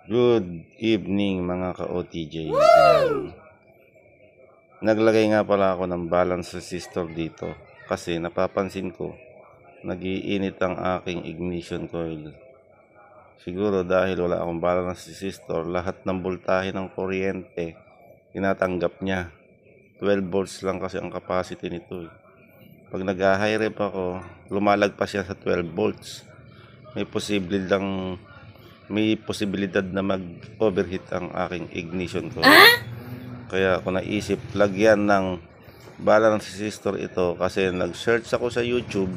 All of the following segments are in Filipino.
Good evening mga ka-OTJ. Ayan. Naglagay nga pala ako ng balance resistor dito kasi napapansin ko nagiinit ang aking ignition coil. Siguro dahil wala akong balance resistor, lahat ng voltahe ng kuryente tinatanggap niya. 12 volts lang kasi ang capacity nito. Pag nag-high rep ako, lumalagpas siya sa 12 volts. May posibilidad na mag-overheat ang aking ignition coil. Kaya ako naisip lagyan ng balance resistor ito kasi nag-search ako sa YouTube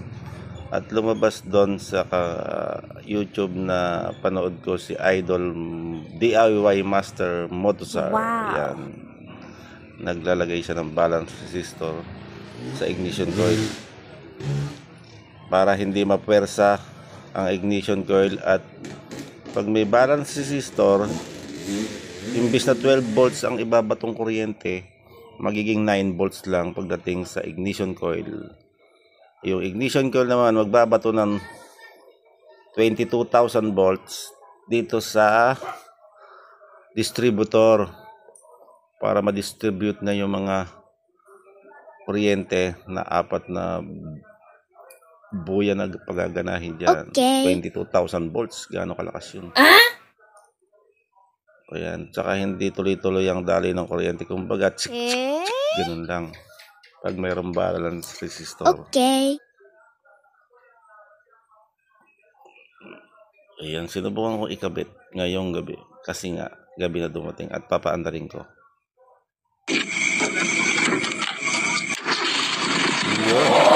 at lumabas doon sa YouTube na panood ko si Idol DIY Master Motosar. Wow. Yan. Naglalagay siya ng balance resistor sa ignition coil para hindi mapersa ang ignition coil, at pag may balance resistor, imbis na 12 volts ang ibabatong kuryente, magiging 9 volts lang pagdating sa ignition coil. Yung ignition coil naman magbabato ng 22,000 volts dito sa distributor para ma-distribute na yung mga kuryente na apat na buya na pagaganahin dyan. Okay. 22,000 volts. Gaano kalakas yun? Ayan. Tsaka hindi tuloy-tuloy ang daloy ng kuryente. Kumbaga, ganun lang. Pag mayroong balance resistor. Okay. Ayan. Sinubukan ko ikabit ngayong gabi. Kasi nga, gabi na dumating at papaandarin ko. Yun.